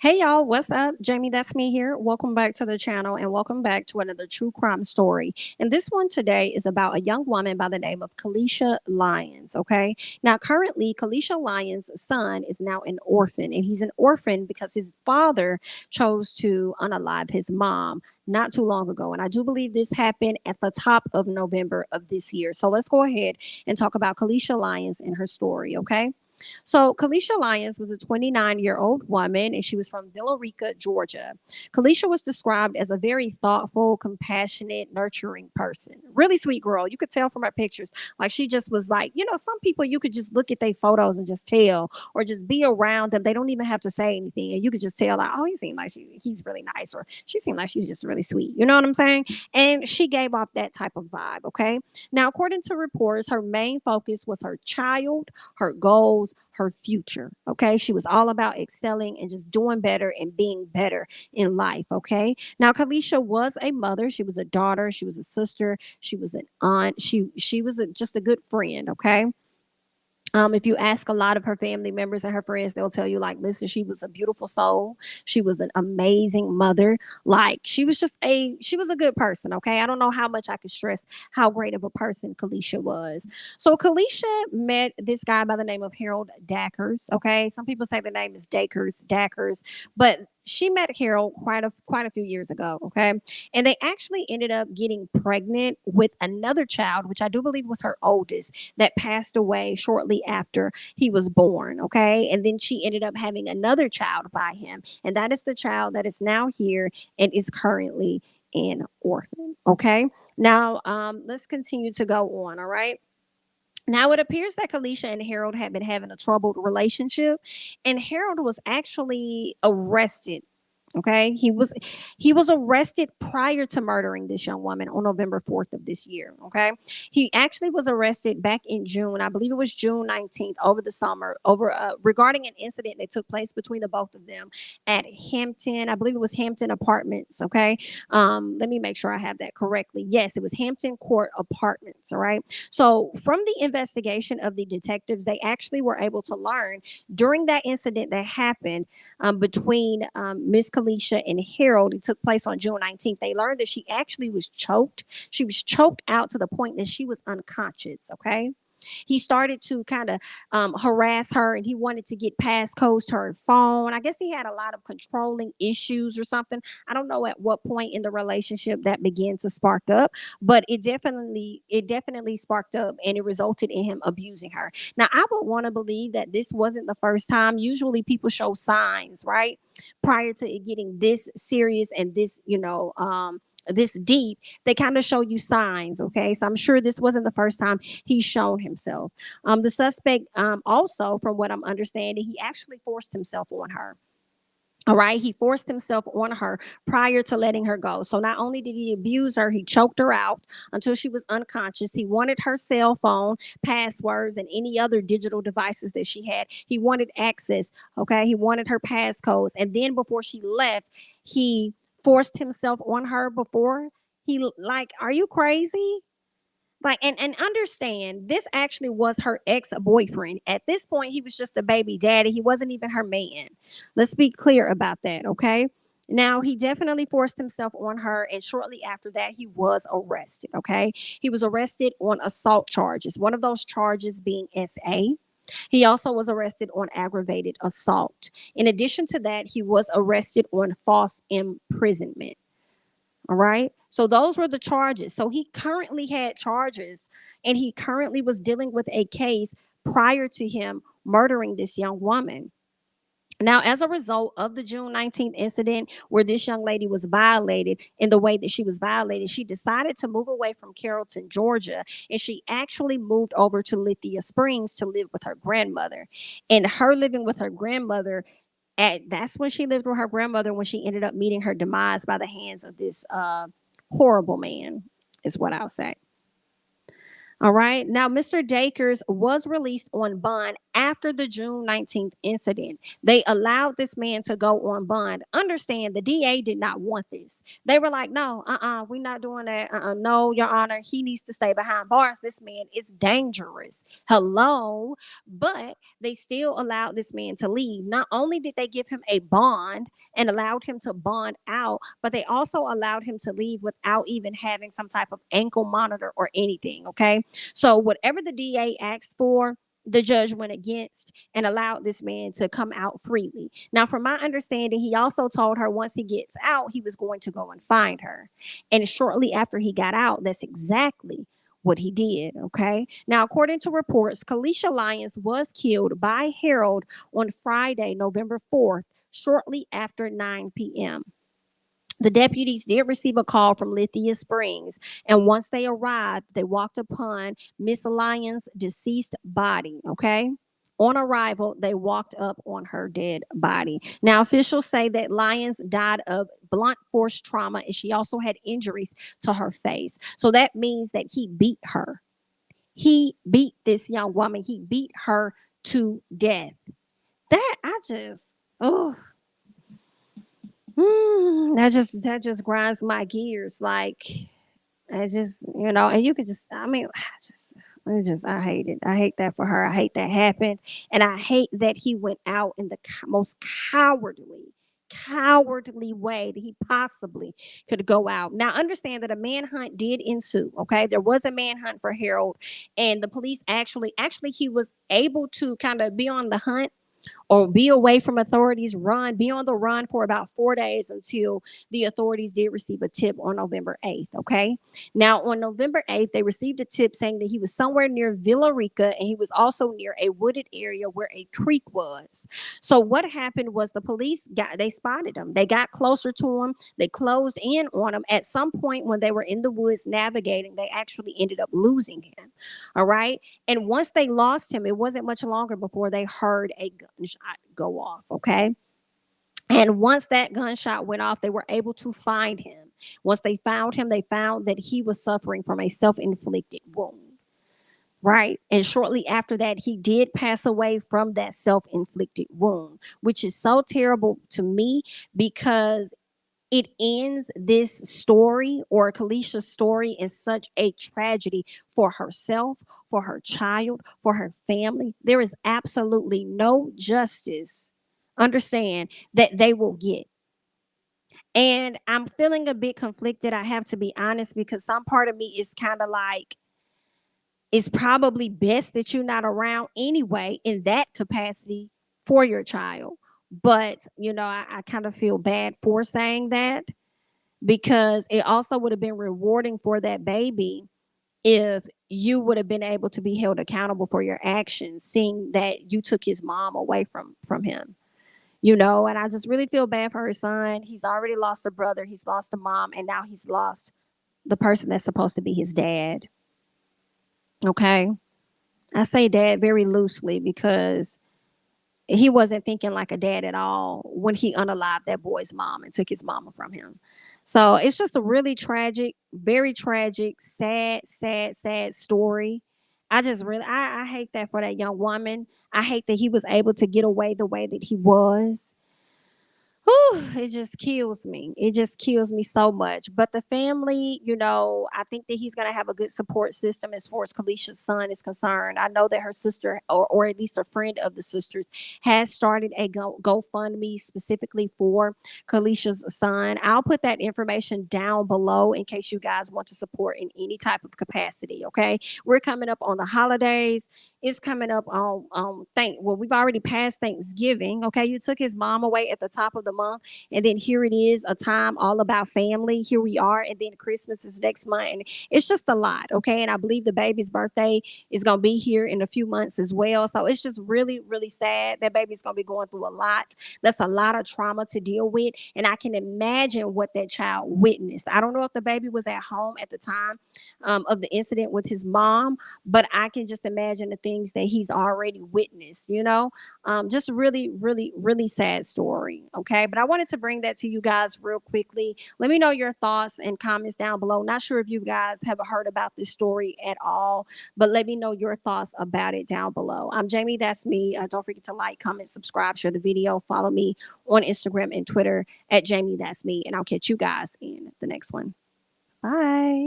Hey y'all, what's up? Jamie, that's me here. Welcome back to the channel and welcome back to another true crime story. And this one today is about a young woman by the name of Kaleshia Lyons. Okay. Now, currently, Kaleshia Lyons' son is now an orphan, and he's an orphan because his father chose to unalive his mom not too long ago. And I do believe this happened at the top of November of this year. So let's go ahead and talk about Kaleshia Lyons and her story. Okay. So, Kaleshia Lyons was a 29-year-old woman and she was from Villa Rica, Georgia. Kalisha was described as a very thoughtful, compassionate, nurturing person. Really sweet girl. You could tell from her pictures. Like she just was like, some people you could just look at their photos and just tell, or just be around them. They don't even have to say anything. And you could just tell, like, oh, he seemed like he's really nice, or she seemed like she's just really sweet. You know what I'm saying? And she gave off that type of vibe. Okay. Now, according to reports, her main focus was her child, her goals, her future. Okay. She was all about excelling and just doing better and being better in life. Okay. Now, Kalisha was a mother. She was a daughter. She was a sister. She was an aunt. She was just a good friend. Okay. If you ask a lot of her family members and her friends, they'll tell you, like, listen, she was a beautiful soul. She was an amazing mother. Like, she was a good person. Okay. I don't know how much I could stress how great of a person Kalisha was. So Kalisha met this guy by the name of Harold Dackers. Okay. Some people say the name is Dackers, but she met Harold quite a few years ago. Okay. And they actually ended up getting pregnant with another child, which I do believe was her oldest, that passed away shortly after he was born. Okay. And then she ended up having another child by him. And that is the child that is now here and is currently an orphan. Okay. Now, let's continue to go on. All right. Now it appears that Kalisha and Harold had been having a troubled relationship, and Harold was actually arrested. Okay, he was arrested prior to murdering this young woman on November 4th of this year. Okay, he actually was arrested back in June. I believe it was June 19th, over the summer, over regarding an incident that took place between the both of them at Hampton. I believe it was Hampton Apartments. Okay, let me make sure I have that correctly. Yes, it was Hampton Court Apartments. All right. So, from the investigation of the detectives, they actually were able to learn during that incident that happened between Miss Kalisha and Harold. It took place on June 19th. They learned that she actually was choked. She was choked out to the point that she was unconscious. Okay. He started to kind of harass her, and he wanted to get passcodes to her phone. I guess he had a lot of controlling issues or something. I don't know at what point in the relationship that began to spark up, but it definitely sparked up, and it resulted in him abusing her. Now, I would want to believe that this wasn't the first time. Usually people show signs, right, prior to it getting this serious and this, this deep. They kind of show you signs. Okay, so I'm sure this wasn't the first time he's shown himself. The suspect, also, from what I'm understanding, he actually forced himself on her. All right, he forced himself on her prior to letting her go. So not only did he abuse her, he choked her out until she was unconscious. He wanted her cell phone passwords and any other digital devices that she had. He wanted access. Okay, he wanted her passcodes, and then before she left, he forced himself on her before he, like, are you crazy? Like, and understand, this actually was her ex-boyfriend. At this point, he was just a baby daddy. He wasn't even her man. Let's be clear about that. Okay. Now, he definitely forced himself on her, and shortly after that, he was arrested. Okay. He was arrested on assault charges, one of those charges being SA. He also was arrested on aggravated assault. In addition to that, he was arrested on false imprisonment. All right. So those were the charges. So he currently had charges, and he currently was dealing with a case prior to him murdering this young woman. Now, as a result of the June 19th incident where this young lady was violated in the way that she was violated, she decided to move away from Carrollton, Georgia, and she actually moved over to Lithia Springs to live with her grandmother. And her living with her grandmother, that's when she lived with her grandmother, when she ended up meeting her demise by the hands of this horrible man, is what I'll say. All right. Now, Mr. Dakers was released on bond after the June 19th incident, they allowed this man to go on bond. Understand, the DA did not want this. They were like, no, we're not doing that. No, Your Honor, he needs to stay behind bars. This man is dangerous. Hello. But they still allowed this man to leave. Not only did they give him a bond and allowed him to bond out, but they also allowed him to leave without even having some type of ankle monitor or anything. Okay. So whatever the DA asked for, the judge went against and allowed this man to come out freely. Now, from my understanding, he also told her once he gets out, he was going to go and find her. And shortly after he got out, that's exactly what he did. Okay. Now, according to reports, Kaleshia Lyons was killed by Harold on Friday, November 4th, shortly after 9 p.m. The deputies did receive a call from Lithia Springs, and once they arrived, they walked upon Miss Lyons' deceased body. Okay. On arrival, they walked up on her dead body. Now, officials say that Lyons died of blunt force trauma, and she also had injuries to her face. So that means that he beat her. He beat this young woman. He beat her to death. That I just, oh, that just grinds my gears. Like, I just, and you could just, I mean, I hate it. I hate that for her. I hate that happened. And I hate that he went out in the most cowardly way that he possibly could go out. Now, understand that a manhunt did ensue. Okay. There was a manhunt for Harold, and the police actually, he was able to kind of be on the hunt or be away from authorities, be on the run for about 4 days until the authorities did receive a tip on November 8th. Okay. Now, on November 8th, they received a tip saying that he was somewhere near Villa Rica, and he was also near a wooded area where a creek was. So what happened was the police they spotted him. They got closer to him. They closed in on him. At some point when they were in the woods navigating, they actually ended up losing him. All right. And once they lost him, it wasn't much longer before they heard a gunshot go off. Okay. And once that gunshot went off, they were able to find him. Once they found him, they found that he was suffering from a self-inflicted wound. Right. And shortly after that, he did pass away from that self-inflicted wound, which is so terrible to me because it ends this story, or Kalisha's story, in such a tragedy for herself, for her child, for her family. There is absolutely no justice, understand, that they will get. And I'm feeling a bit conflicted, I have to be honest, because some part of me is kind of like, it's probably best that you're not around anyway in that capacity for your child. But, I kind of feel bad for saying that, because it also would have been rewarding for that baby if you would have been able to be held accountable for your actions, seeing that you took his mom away from him. And I just really feel bad for her son. He's already lost a brother, he's lost a mom, and now he's lost the person that's supposed to be his dad. Okay. I say dad very loosely because he wasn't thinking like a dad at all when he unalived that boy's mom and took his mama from him. So it's just a really tragic, very tragic, sad story. I hate that for that young woman. I hate that he was able to get away the way that he was. Whew, it just kills me. It just kills me so much. But the family, I think that he's going to have a good support system as far as Kalisha's son is concerned. I know that her sister, or at least a friend of the sisters, has started a GoFundMe specifically for Kalisha's son. I'll put that information down below in case you guys want to support in any type of capacity. Okay. We're coming up on the holidays. It's coming up on we've already passed Thanksgiving. Okay. You took his mom away at the top of the month, and then here it is, a time all about family. Here we are, and then Christmas is next month, and it's just a lot. Okay. And I believe the baby's birthday is going to be here in a few months as well. So it's just really, really sad. That baby's going to be going through a lot. That's a lot of trauma to deal with, and I can imagine what that child witnessed. I don't know if the baby was at home at the time of the incident with his mom, but I can just imagine the things things that he's already witnessed, you know. Just really, really, really sad story. Okay. But I wanted to bring that to you guys real quickly. Let me know your thoughts and comments down below. Not sure if you guys have heard about this story at all, but let me know your thoughts about it down below. I'm Jamie, that's me. Don't forget to like, comment, subscribe, share the video, follow me on Instagram and Twitter at Jamie, that's me. And I'll catch you guys in the next one. Bye.